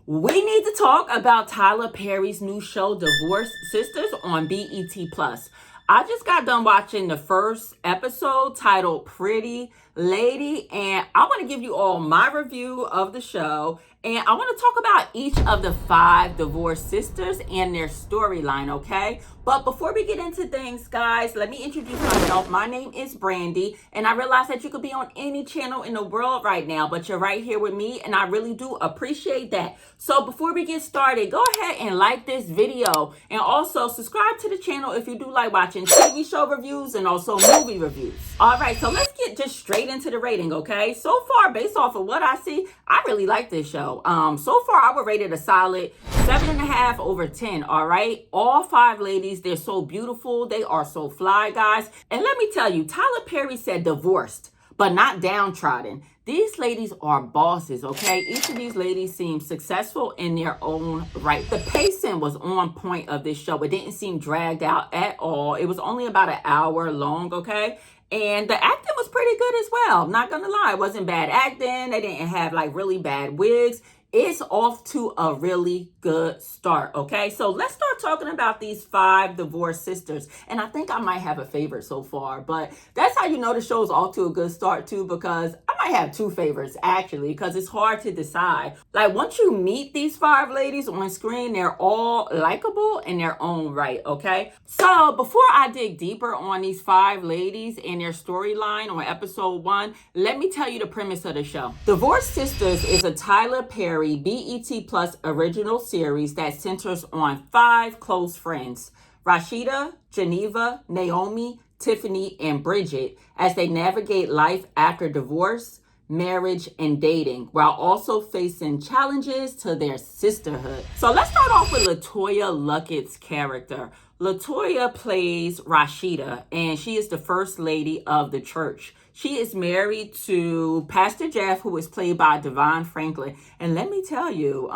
We need to talk about Tyler Perry's new show, Divorced Sisters, on BET Plus. I just got done watching the first episode titled Pretty Lady, and I want to give you all my review of the show. And I want to talk about each of the 5 divorced sisters and their storyline, okay? But before we get into things, guys, let me introduce myself. My name is Brandy, and I realize that you could be on any channel in the world right now, but you're right here with me, and I really do appreciate that. So before we get started, go ahead and like this video, and also subscribe to the channel if you do like watching TV show reviews and also movie reviews. All right, so let's get just straight into the rating, okay? So far, based off of what I see, I really like this show. So far, I would rate it a solid 7.5 over 10, all right? All 5 ladies, they're so beautiful. They are so fly, guys. And let me tell you, Tyler Perry said divorced, but not downtrodden. These ladies are bosses, okay? Each of these ladies seem successful in their own right. The pacing was on point of this show. It didn't seem dragged out at all. It was only about an hour long, okay? And the acting was pretty good as well. Not gonna lie, it wasn't bad acting. They didn't have like really bad wigs. It's off to a really good start, okay? So let's start talking about these 5 divorced sisters. And I think I might have a favorite so far, but that's how you know the show's off to a good start too, because I might have 2 favorites actually, because it's hard to decide. Like once you meet these 5 ladies on screen, they're all likable in their own right, okay? So before I dig deeper on these 5 ladies and their storyline on episode 1, let me tell you the premise of the show. Divorced Sisters is a Tyler Perry BET Plus original series that centers on 5 close friends, Rashida, Geneva, Naomi, Tiffany, and Bridget, as they navigate life after divorce, marriage, and dating, while also facing challenges to their sisterhood. So let's start off with Letoya Luckett's character. Letoya plays Rashida, and she is the first lady of the church. She is married to Pastor Jeff, who is played by Devon Franklin. And let me tell you,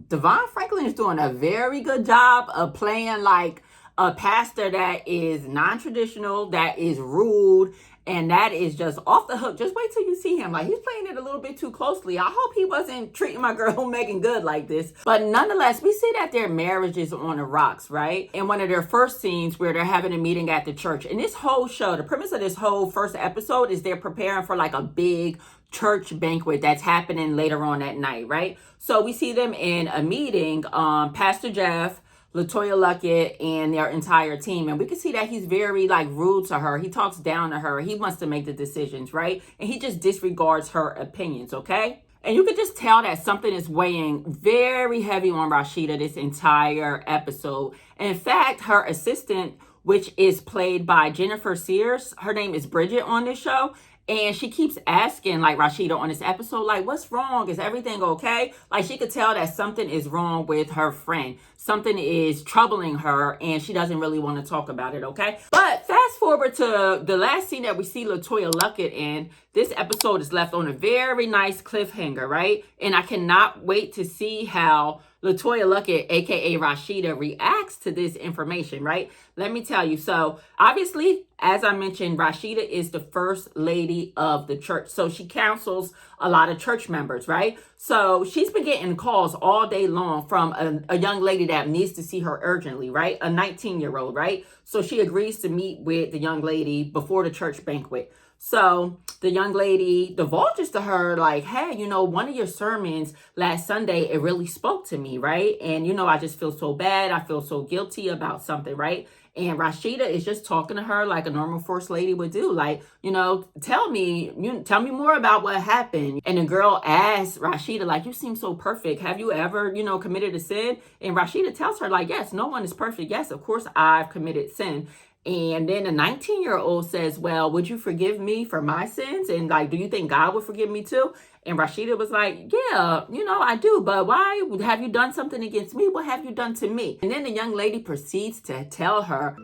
Devon Franklin is doing a very good job of playing like a pastor that is non-traditional, that is rude, and that is just off the hook. Just wait till you see him. Like, he's playing it a little bit too closely. I hope he wasn't treating my girl Megan good like this. But nonetheless, we see that their marriage is on the rocks, right? In one of their first scenes where they're having a meeting at the church. And this whole show, the premise of this whole first episode is they're preparing for like a big church banquet that's happening later on that night, right? So we see them in a meeting, Pastor Jeff, Letoya Luckett, and their entire team. And we can see that he's very like rude to her. He talks down to her. He wants to make the decisions, right? And he just disregards her opinions, okay? And you can just tell that something is weighing very heavy on Rashida this entire episode. In fact, her assistant, which is played by Jennifer Sears, her name is Bridget on this show. And she keeps asking, like, Rashida on this episode, like, what's wrong? Is everything okay? Like, she could tell that something is wrong with her friend. Something is troubling her, and she doesn't really want to talk about it, okay? But fast forward to the last scene that we see Letoya Luckett in. This episode is left on a very nice cliffhanger, right? And I cannot wait to see how Letoya Luckett, aka Rashida, reacts to this information, right? Let me tell you. So obviously, as I mentioned, Rashida is the first lady of the church. So she counsels a lot of church members, right? So she's been getting calls all day long from a young lady that needs to see her urgently, right? A 19-year-old, right? So she agrees to meet with the young lady before the church banquet. So the young lady divulges to her like, hey, you know, one of your sermons last Sunday, it really spoke to me, right? And, you know, I just feel so bad. I feel so guilty about something, right? And Rashida is just talking to her like a normal first lady would do. Like, you know, tell me more about what happened. And the girl asks Rashida, like, you seem so perfect. Have you ever, you know, committed a sin? And Rashida tells her like, yes, no one is perfect. Yes, of course I've committed sin. And then a 19-year-old says, well, would you forgive me for my sins? And like, do you think God would forgive me too? And Rashida was like, yeah, you know, I do. But why? Have you done something against me? What have you done to me? And then the young lady proceeds to tell her,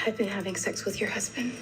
I've been having sex with your husband.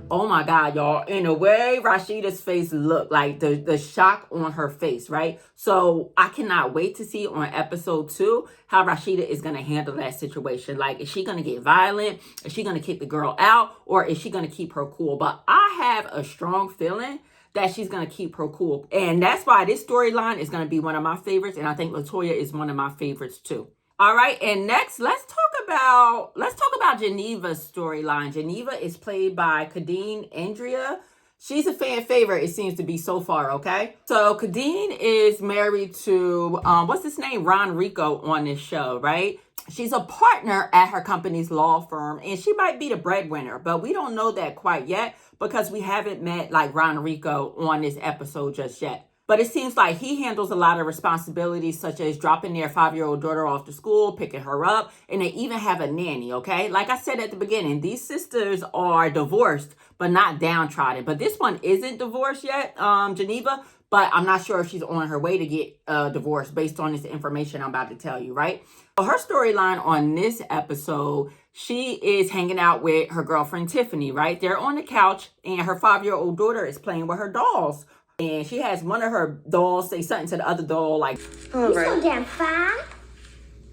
oh my God, y'all. In the way Rashida's face looked, like the shock on her face, right? So I cannot wait to see on episode 2 how Rashida is going to handle that situation. Like, is she going to get violent? Is she going to kick the girl out? Or is she going to keep her cool? But I have a strong feeling that she's going to keep her cool. And that's why this storyline is going to be one of my favorites. And I think Letoya is one of my favorites too. All right, and next, let's talk about Geneva's storyline. Geneva is played by Kadeen Andrea. She's a fan favorite, it seems to be so far, okay? So Kadeen is married to, what's his name? Ron Rico on this show, right? She's a partner at her company's law firm, and she might be the breadwinner, but we don't know that quite yet because we haven't met like Ron Rico on this episode just yet. But it seems like he handles a lot of responsibilities, such as dropping their 5-year-old daughter off to school, picking her up, and they even have a nanny, okay? Like I said at the beginning, these sisters are divorced, but not downtrodden. But this one isn't divorced yet, Geneva, but I'm not sure if she's on her way to get divorced based on this information I'm about to tell you, right? So her storyline on this episode, she is hanging out with her girlfriend, Tiffany, right? They're on the couch, and her 5-year-old daughter is playing with her dolls. And she has one of her dolls say something to the other doll like, "You're so damn fine."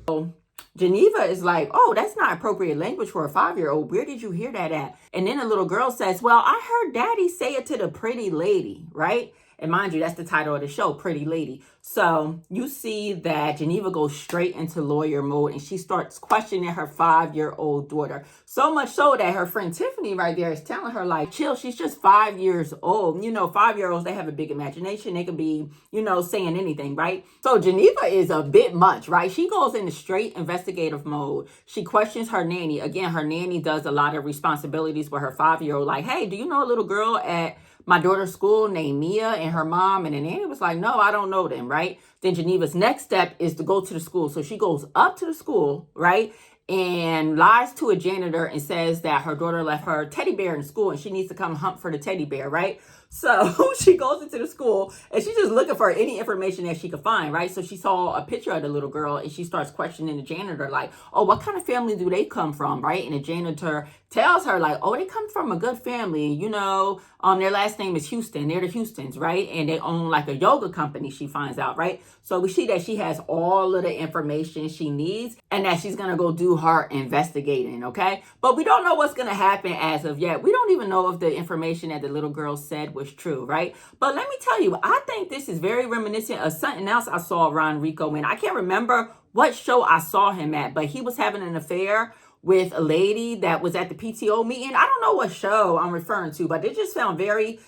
So Geneva is like, oh, that's not appropriate language for a 5-year-old. Where did you hear that at? And then the little girl says, well, I heard daddy say it to the pretty lady, right? And mind you, that's the title of the show, Pretty Lady. So you see that Geneva goes straight into lawyer mode and she starts questioning her 5-year-old daughter. So much so that her friend Tiffany right there is telling her like, chill, she's just 5 years old. You know, 5-year-olds, they have a big imagination. They could be, you know, saying anything, right? So Geneva is a bit much, right? She goes into straight investigative mode. She questions her nanny. Again, her nanny does a lot of responsibilities with her 5-year-old. Like, hey, do you know a little girl at my daughter's school named Mia and her mom? And the nanny was like, no, I don't know them, right? Then Geneva's next step is to go to the school. So she goes up to the school, right? And lies to a janitor and says that her daughter left her teddy bear in school and she needs to come hunt for the teddy bear, right? So she goes into the school and she's just looking for any information that she could find, right? So she saw a picture of the little girl and she starts questioning the janitor like, oh, what kind of family do they come from, right? And the janitor tells her like, oh, they come from a good family. You know, their last name is Houston. They're the Houstons, right? And they own like a yoga company, she finds out, right? So we see that she has all of the information she needs and that she's going to go do her investigating, okay? But we don't know what's going to happen as of yet. We don't even know if the information that the little girl said was true, right? But let me tell you, I think this is very reminiscent of something else I saw Ron Rico in. I can't remember what show I saw him at, but he was having an affair with a lady that was at the PTO meeting. I don't know what show I'm referring to, but this felt very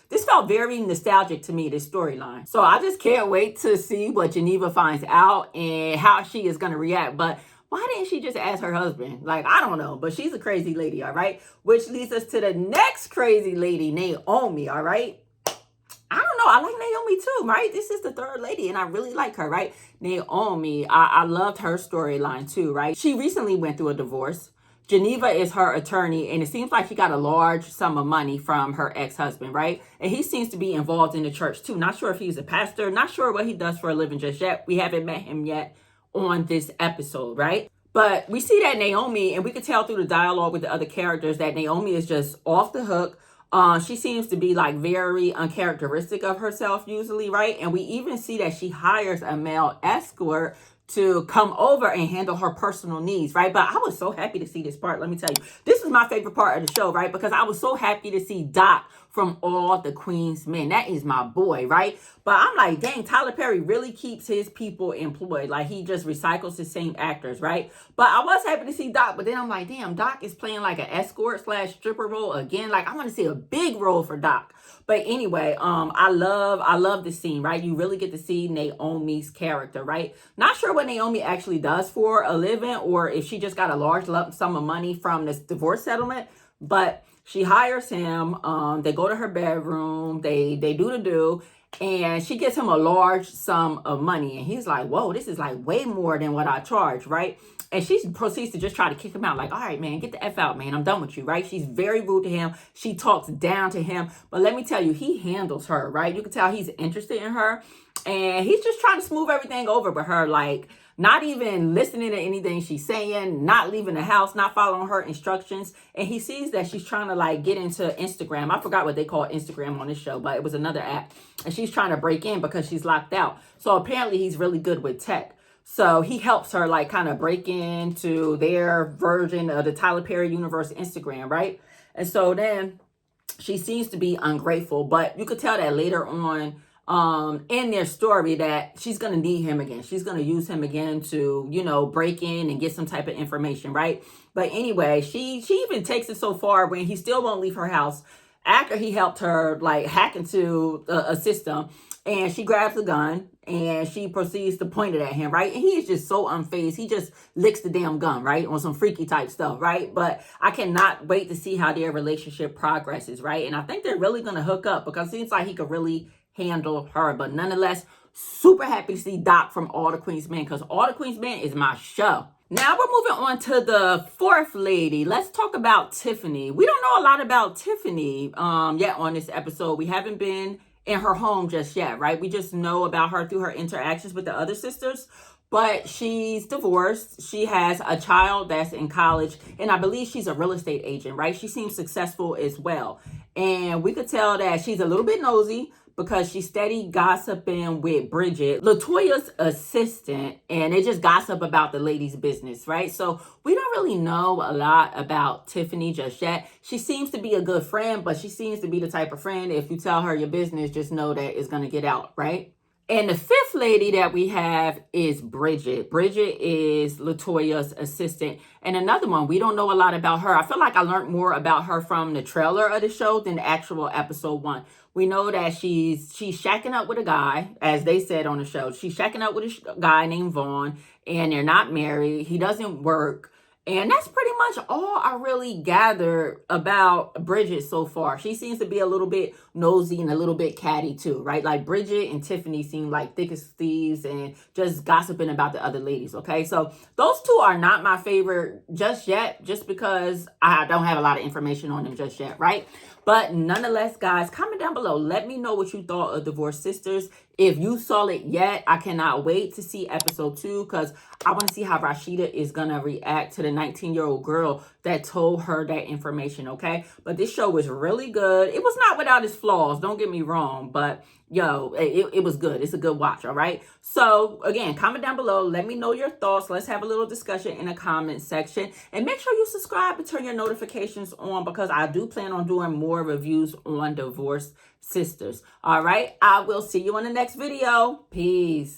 nostalgic to me, this storyline. So I just can't wait to see what Geneva finds out and how she is going to react. But why didn't she just ask her husband? Like, I don't know, but she's a crazy lady, all right? Which leads us to the next crazy lady, Naomi, all right? I don't know. I like Naomi too, right? This is the third lady and I really like her, right? Naomi, I loved her storyline too, right? She recently went through a divorce. Geneva is her attorney, and it seems like she got a large sum of money from her ex-husband, right? And he seems to be involved in the church too. Not sure if he's a pastor, not sure what he does for a living just yet. We haven't met him yet on this episode, right? But we see that Naomi, and we can tell through the dialogue with the other characters that Naomi is just off the hook. She seems to be like very uncharacteristic of herself usually, right? And we even see that she hires a male escort to come over and handle her personal needs, right? But I was so happy to see this part. Let me tell you, this is my favorite part of the show, right? Because I was so happy to see Doc from All the Queen's Men. That is my boy, right? But I'm like, dang, Tyler Perry really keeps his people employed. Like, he just recycles the same actors, right? But I was happy to see Doc, but then I'm like, damn, Doc is playing like an escort / stripper role again. Like, I want to see a big role for Doc. But anyway, I love the scene, right? You really get to see Naomi's character, right? Not sure what Naomi actually does for a living or if she just got a large lump sum of money from this divorce settlement, but she hires him. They go to her bedroom, they do the do, and she gives him a large sum of money. And he's like, whoa, this is like way more than what I charge, right? And she proceeds to just try to kick him out. Like, all right, man, get the F out, man. I'm done with you, right? She's very rude to him. She talks down to him. But let me tell you, he handles her, right? You can tell he's interested in her. And he's just trying to smooth everything over with her. Like, not even listening to anything she's saying, not leaving the house, not following her instructions. And he sees that she's trying to like get into Instagram. I forgot what they call Instagram on this show, but it was another app. And she's trying to break in because she's locked out. So apparently he's really good with tech. So he helps her like kind of break into their version of the Tyler Perry universe Instagram, right? And so then she seems to be ungrateful, but you could tell that later on in their story that she's going to need him again. She's going to use him again to, you know, break in and get some type of information, right? But anyway, she even takes it so far when he still won't leave her house after he helped her like hack into a system, and she grabs the gun and she proceeds to point it at him, right? And he is just so unfazed. He just licks the damn gun, right? On some freaky type stuff, right? But I cannot wait to see how their relationship progresses, right? And I think they're really going to hook up because it seems like he could really handle her. But nonetheless, super happy to see Doc from All the Queen's Men, because All the Queen's Men is my show. Now we're moving on to the fourth lady. Let's talk about Tiffany. We don't know a lot about Tiffany yet on this episode. We haven't been in her home just yet, right? We just know about her through her interactions with the other sisters. But she's divorced. She has a child that's in college, and I believe she's a real estate agent, right? She seems successful as well. And we could tell that she's a little bit nosy because she's steady gossiping with Bridget, Letoya's assistant, and they just gossip about the lady's business, right? So we don't really know a lot about Tiffany just yet. She seems to be a good friend, but she seems to be the type of friend, if you tell her your business, just know that it's going to get out, right? And the fifth lady that we have is Bridget. Bridget is Letoya's assistant. And another one, we don't know a lot about her. I feel like I learned more about her from the trailer of the show than the actual episode 1. We know that she's shacking up with a guy, as they said on the show. She's shacking up with a guy named Vaughn, and they're not married. He doesn't work. And that's pretty much all I really gathered about Bridget so far. She seems to be a little bit nosy and a little bit catty too, right? Like Bridget and Tiffany seem like thick as thieves and just gossiping about the other ladies, okay? So those two are not my favorite just yet, just because I don't have a lot of information on them just yet, right? But nonetheless, guys, comment down below. Let me know what you thought of Divorced Sisters. If you saw it yet, I cannot wait to see episode 2 because I want to see how Rashida is going to react to the 19-year-old girl that told her that information, okay? But this show was really good. It was not without its flaws, don't get me wrong, but yo, it was good. It's a good watch, all right? So, again, comment down below. Let me know your thoughts. Let's have a little discussion in the comment section. And make sure you subscribe and turn your notifications on because I do plan on doing more reviews on Divorced Sisters. All right? I will see you in the next video. Peace.